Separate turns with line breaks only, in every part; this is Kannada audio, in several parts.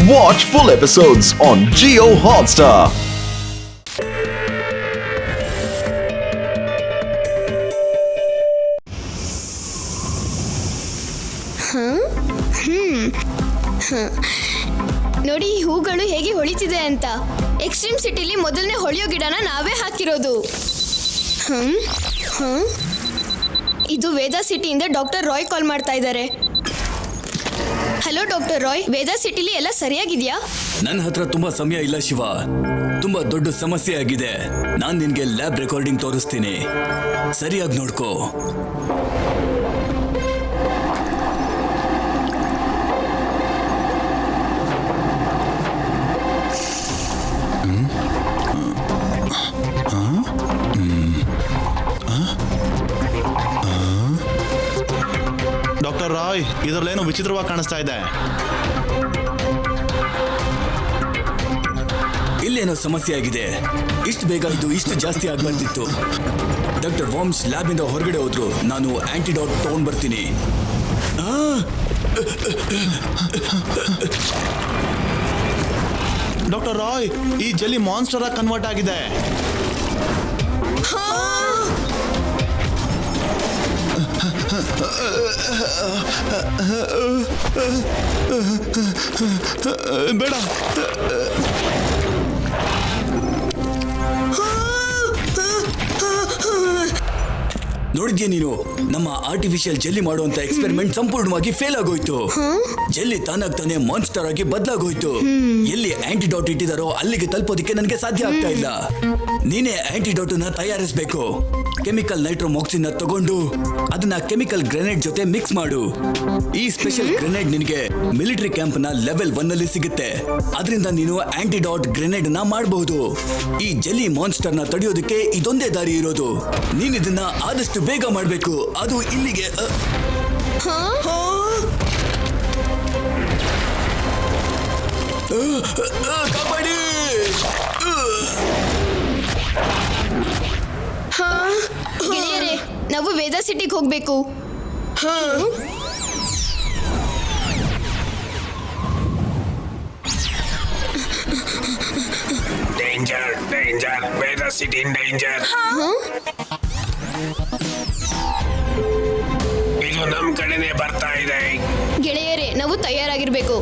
Watch full episodes on Jio Hotstar.
ನೋಡಿ ಈ ಹೂಗಳು ಹೇಗೆ ಹೊಳಿತಿದೆ ಅಂತ. ಎಕ್ಸ್ಟ್ರೀಮ್ ಸಿಟಿಲಿ ಮೊದಲನೇ ಹೊಳೆಯೋ ಗಿಡನ ನಾವೇ ಹಾಕಿರೋದು. ಇದು ವೇದಾ ಸಿಟಿಯಿಂದ ಡಾಕ್ಟರ್ ರಾಯ್ ಕಾಲ್ ಮಾಡ್ತಾ ಇದ್ದಾರೆ. ಹಲೋ ಡಾಕ್ಟರ್ ರಾಯ್, ವೇದಾ ಸಿಟಿಲಿ ಎಲ್ಲ ಸರಿಯಾಗಿದೆಯಾ?
ನನ್ನ ಹತ್ರ ತುಂಬಾ ಸಮಯ ಇಲ್ಲ ಶಿವ, ತುಂಬಾ ದೊಡ್ಡ ಸಮಸ್ಯೆ ಆಗಿದೆ. ನಾನ್ ನಿನ್ಗೆ ಲ್ಯಾಬ್ ರೆಕಾರ್ಡಿಂಗ್ ತೋರಿಸ್ತೀನಿ, ಸರಿಯಾಗಿ ನೋಡ್ಕೋ.
ಡಾಕ್ಟರ್ ರಾಯ್, ಇದರಲ್ಲೇನೋ ವಿಚಿತ್ರವಾಗಿ ಕಾಣಿಸ್ತಾ ಇದೆ.
ಇಲ್ಲೇನೋ ಸಮಸ್ಯೆ ಆಗಿದೆ. ಇಷ್ಟು ಬೇಗ ಇದು ಇಷ್ಟು ಜಾಸ್ತಿ ಆಗ್ಬಾರ್ದಿತ್ತು. ಡಾಕ್ಟರ್ ವಾಮ್ಸ್ ಲ್ಯಾಬ್ ಇಂದ ಹೊರಗಡೆ ಹೋದ್ರು. ನಾನು ಆಂಟಿಡಾಟ್ ತಗೊಂಡ್ ಬರ್ತೀನಿ.
ಡಾಕ್ಟರ್ ರಾಯ್, ಈ ಜೆಲ್ಲಿ ಮಾನ್ಸ್ಟರ್ ಆಗಿ ಕನ್ವರ್ಟ್ ಆಗಿದೆ. ಬೇಡ.
ನೋಡಿದ್ಯಾ ನೀನು, ನಮ್ಮ ಆರ್ಟಿಫಿಷಿಯಲ್ ಜೆಲ್ಲಿ ಮಾಡುವಂತ ಎಕ್ಸ್ಪೆರಿಮೆಂಟ್ ಸಂಪೂರ್ಣವಾಗಿ ಫೇಲ್ ಆಗೋಯ್ತು. ಜೆಲ್ಲಿ ತಾನಾಗ್ ತಾನೇ ಮಾನ್ಸ್ಟರ್ ಆಗಿ ಬದಲಾಗೋಯ್ತು. ಎಲ್ಲಿ ಆಂಟಿಡಾಟ್ ಇಟ್ಟಿದಾರೋ ಅಲ್ಲಿಗೆ ತಲುಪೋದಿಕ್ಕೆ ನನಗೆ ಸಾಧ್ಯ ಆಗ್ತಾ ಇಲ್ಲ. ನೀನೇ ಆಂಟಿಡಾಟ್ ನ ತಯಾರಿಸಬೇಕು. ಕೆಮಿಕಲ್ ನೈಟ್ರೋಮಾಕ್ಸಿನ್ ತಗೊಂಡು ಅದನ್ನ ಕೆಮಿಕಲ್ ಗ್ರೆನೇಡ್ ಜೊತೆ ಮಿಕ್ಸ್ ಮಾಡು. ಈ ಸ್ಪೆಷಲ್ ಗ್ರೆನೇಡ್ ನಿನಗೆ ಮಿಲಿಟರಿ ಕ್ಯಾಂಪ್ ನ ಲೆವೆಲ್ 1 ನಲ್ಲಿ ಸಿಗುತ್ತೆ. ಅದರಿಂದ ನೀನು ಆಂಟಿಡಾಟ್ ಗ್ರೆನೇಡ್ ನ ಮಾಡಬಹುದು. ಈ ಜೆಲ್ಲಿ ಮಾನ್ಸ್ಟರ್ ನ ತಡೆಯೋದಕ್ಕೆ ಇದೊಂದೇ ದಾರಿ ಇರೋದು. ನೀನ್ ಇದನ್ನ ಆದಷ್ಟು ಬೇಗ ಮಾಡಬೇಕು. ಅದು ಇಲ್ಲಿಗೆ ಕಾಪಾಡಿ.
ಗೆಳೆಯರೇ, ನಾವು ವೇದಾ ಸಿಟಿಗೆ ಹೋಗ್ಬೇಕು.
Danger, danger, Veda city in danger. ಇದು ನಮ್ ಕಡೆನೆ ಬರ್ತಾ ಇದೆ.
ಗೆಳೆಯರೇ, ನಾವು ತಯಾರಾಗಿರ್ಬೇಕು.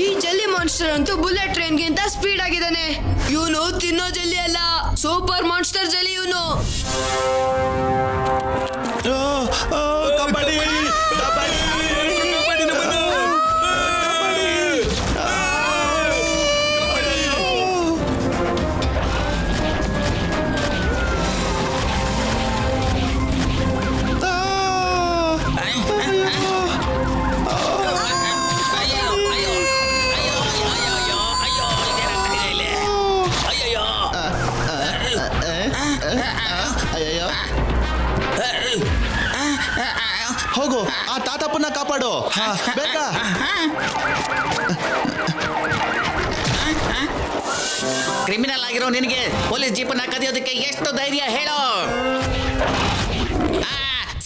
ಈ ಜೆಲ್ಲಿ ಮಾನ್ಸ್ಟರ್ ಅಂತೂ ಬುಲೆಟ್ ಟ್ರೈನ್ ಗಿಂತ ಸ್ಪೀಡ್ ಆಗಿದ್ದಾನೆ. ಇವನು ತಿನ್ನೋ ಜೆಲ್ಲಿ ಅಲ್ಲ, ಸೂಪರ್ ಮಾನ್ಸ್ಟರ್ ಜೆಲ್ಲಿ ಇವನು.
ಕಬಡ್ಡಿ, ಕಬಡ್ಡಿ. ಹೋಗು, ಆ ತಾತಪ್ಪನ ಕಾಪಾಡು. ಬೇಕಾ?
ಕ್ರಿಮಿನಲ್ ಆಗಿರೋ ನಿನಗೆ ಪೊಲೀಸ್ ಜೀಪನ್ನ ಕದಿಯೋದಕ್ಕೆ ಎಷ್ಟು ಧೈರ್ಯ ಹೇಳೋ?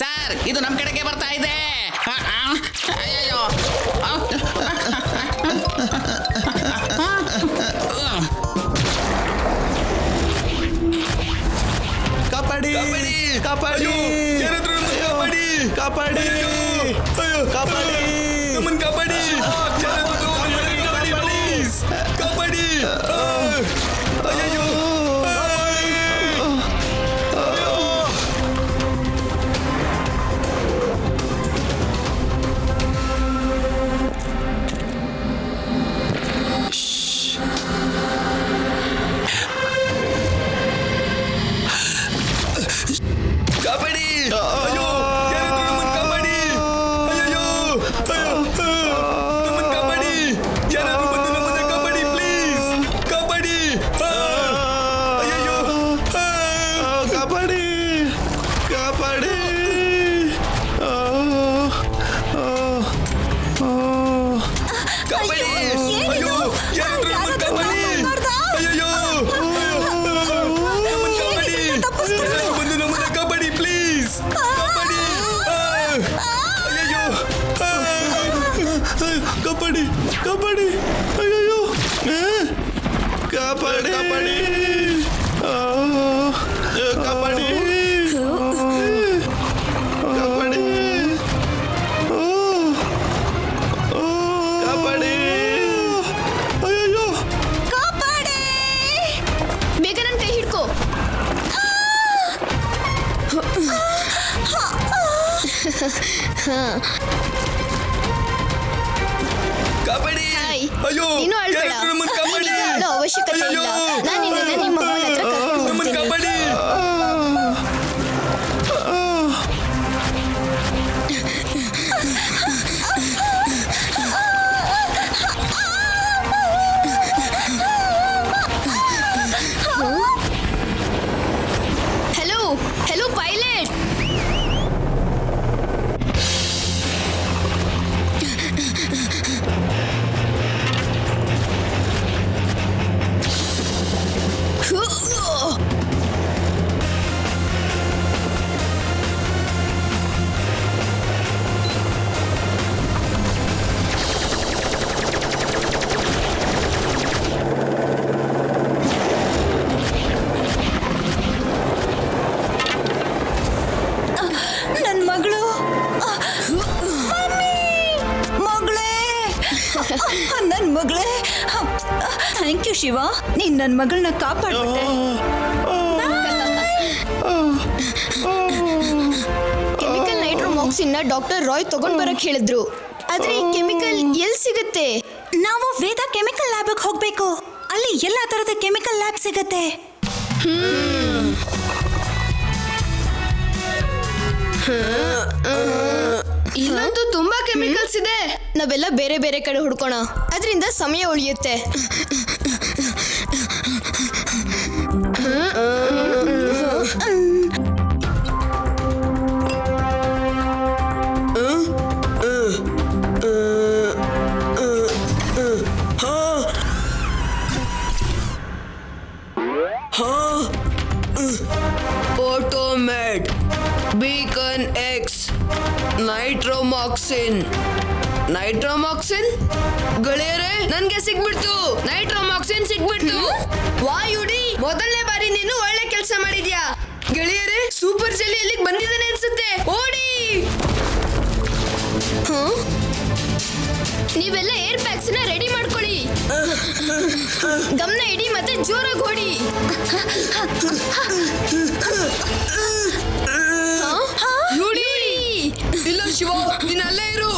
ಸರ್, ಇದು ನಮ್ಮ ಕಡೆಗೆ ಬರ್ತಾ ಇದೆ. ಅಯ್ಯೋ,
ಕಾಪಾಡಿ, ಕಾಪಾಡಿ, ಕಾಪಾಡಿ, ಕಾಪಾಡಿ, ಕಾಪಾಡಿ,
ನಮ್ಮನ್ನ ಕಾಪಾಡಿ, ಕಾಪಾಡಿ. ಅಯ್ಯೋ, ಕಾಪಾಡಿ. ಅಯ್ಯೋ, ಯಾರಾದ್ರೂ ನಮ್ಮನ್ನ ಕಾಪಾಡಿ. ಅಯ್ಯೋ, ಅಯ್ಯೋ.
ಕಾಪಾಡಿ ಕಾಪಾಡಿ ಅಯ್ಯೋ ಕಾಪಾಡಿ ಕಾಪಾಡಿ ಕಾಪಾಡಿ ಕಾಪಾಡಿ ಕಾಪಾಡಿ ಅಯ್ಯೋ
ಬೇಗ ನನ್ನ ಕೈ ಹಿಡ್ಕೋ.
ಕಾಪಾಡಿ
ಹಾಯ್.
ಅಯ್ಯೋ
ನೀನು ಅಳ್ಬೇಡ.
ಯಾರಾದ್ರೂ ನಮ್ಮನ್ನ ಕಾಪಾಡಿ.
ಈಗ ಅಳೋ ಅವಶ್ಯಕತೆ ಇಲ್ಲ.
ಅಯ್ಯೋ.
ನಾನು ನಿನ್ನನ್ನ ನಿಮ್ಮ ಅಮ್ಮನ ಹತ್ರ ಕರ್ಕೊಂಡು
ನಮ್ಮನ್ನ
ಹೋಗ್ತೇನೆ.
ಕಾಪಾಡಿ.
Hello hello pilot.
ನನ್ ಮಗಳು ಮಗಳೇ ನನ್ ಮಗಳೇ ಥ್ಯಾಂಕ್ ಯು ಶಿವ, ನೀನ್ ನನ್ ಮಗಳನ್ನ ಕಾಪಾಡ್ಬಿಟ್ಟೆ.
ಕೆಮಿಕಲ್ ನೈಟ್ರೋಮಾಕ್ಸಿನ್ ಡಾಕ್ಟರ್ ರಾಯ್ ತಗೊಂಡ್ ಬರಕ್ ಹೇಳಿದ್ರು. ಆದ್ರೆ ಈ ಕೆಮಿಕಲ್ ಎಲ್ಲಿ ಸಿಗುತ್ತೆ?
ನಾವು ವೇದ ಕೆಮಿಕಲ್ ಲ್ಯಾಬ್ ಹೋಗ್ಬೇಕು. ಅಲ್ಲಿ ಎಲ್ಲಾ ತರದ ಕೆಮಿಕಲ್ ಲ್ಯಾಬ್ ಸಿಗತ್ತೆ.
ಇಲ್ಲಂತೂ ತುಂಬಾ ಕೆಮಿಕಲ್ಸ್ ಇದೆ.
ನಾವೆಲ್ಲ ಬೇರೆ ಬೇರೆ ಕಡೆ ಹುಡ್ಕೋಣ, ಅದರಿಂದ ಸಮಯ ಉಳಿಯುತ್ತೆ.
ಓಟೋಮೆಡ್, ಬೀಕನ್ ಎಕ್ಸ್, ನೈಟ್ರೋಮಾಕ್ಸಿನ್. ನೈಟ್ರೋಮಾಕ್ಸಿನ್ ಗೆಳೆಯರೇ, ನನ್ಗೆ ಸಿಗ್ಬಿಡ್ತು. ನೈಟ್ರೋಮಾಕ್ಸಿನ್ ಸಿಗ್ಬಿಡ್ತು. ವಾಯುಡಿ, ಮೊದಲನೇ ಬಾರಿ ನೀನು ಒಳ್ಳೆ ಕೆಲಸ ಮಾಡಿದ್ಯಾ ಗೆಳೆಯರೇ. ಸೂಪರ್ ಜೆಲ್ಲಿ ಎಲ್ಲಿಗೆ ಬಂದಿದ್ದಾನೆ ಅನ್ಸುತ್ತೆ. ಓಡಿ.
ನೀವೆಲ್ಲ ಏರ್ ಪ್ಯಾಕ್ಸ್ ನ ರೆಡಿ ಮಾಡ್ಕೊಳ್ಳಿ. ಗಮನ ಇಡಿ ಮತ್ತೆ ಜೋರಾಗಿ ಓಡಿ.
ಯುಡಿ. ಇಲ್ಲ ಶಿವ, ನೀನ್ ಅಲ್ಲೇ ಇರು.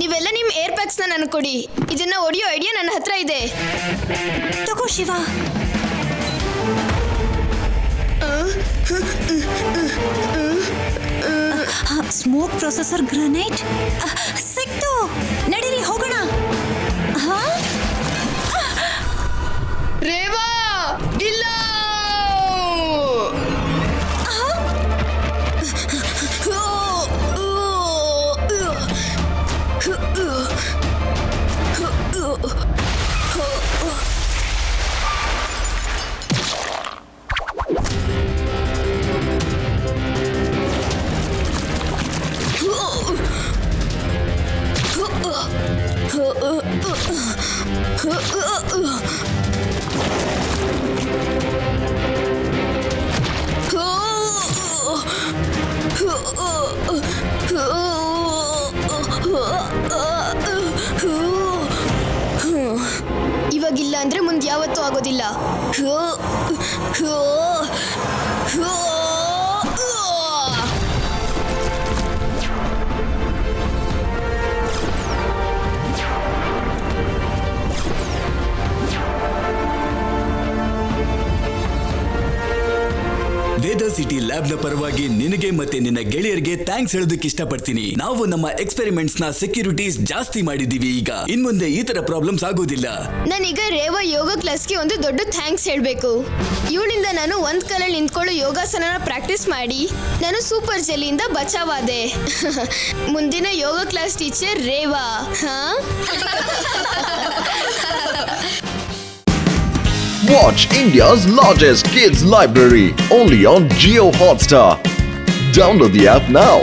ನೀವೆಲ್ಲ ನಿಮ್ ಏರ್ ಪ್ಯಾಕ್ಸ್ ನ ನನಗೆ ಕೊಡಿ. ಇದನ್ನ ಒಡಿಯೋ ಐಡಿಯಾ ನನ್ನ ಹತ್ರ ಇದೆ.
ತಗೋ ಶಿವ. ಸ್ಮೋಕ್ ಪ್ರೊಸೆಸರ್ ಗ್ರನೈಟ್ ಸಿಕ್ತು. ನಡೀರಿ ಹೋಗೋಣ.
ರೇವಾ ಇಲ್ಲ.
ಇವಾಗಿಲ್ಲ ಅಂದ್ರೆ ಮುಂದೆ ಯಾವತ್ತೂ ಆಗೋದಿಲ್ಲ.
ವೇದಾ ಸಿಟಿ ಲ್ಯಾಬ್ ನ ಪರವಾಗಿ ನಿನಗೆ ಮತ್ತೆ ನಿನ್ನ ಗೆಳೆಯರಿಗೆ ಥ್ಯಾಂಕ್ಸ್ ಹೇಳೋದಕ್ಕೆ ಇಷ್ಟಪಡ್ತೀನಿ. ನಾವು ನಮ್ಮ ಎಕ್ಸ್ಪೆರಿಮೆಂಟ್ಸ್ ನ ಸೆಕ್ಯೂರಿಟೀಸ್ ಜಾಸ್ತಿ ಮಾಡಿದೀವಿ. ಈಗ ಇನ್ಮುಂದೆ ಈ ತರ ಪ್ರಾಬ್ಲಮ್ಸ್ ಆಗೋದಿಲ್ಲ.
ನಾನೀಗ ರೇವಾ ಯೋಗ ಕ್ಲಾಸ್ಗೆ ಒಂದು ದೊಡ್ಡ ಥ್ಯಾಂಕ್ಸ್ ಹೇಳ್ಬೇಕು. ಇವಳಿಂದ ನಾನು ಒಂದ್ ಕಾಲಲ್ಲಿ ನಿಂತ್ಕೊಳ್ಳೋ ಯೋಗಾಸನ ಪ್ರಾಕ್ಟೀಸ್ ಮಾಡಿ ನಾನು ಸೂಪರ್ ಜೆಲ್ಲಿಯಿಂದ ಬಚಾವಾದೆ. ಮುಂದಿನ yoga class teacher Reva.
Watch India's largest kids library only on Jio Hotstar. Download the app now.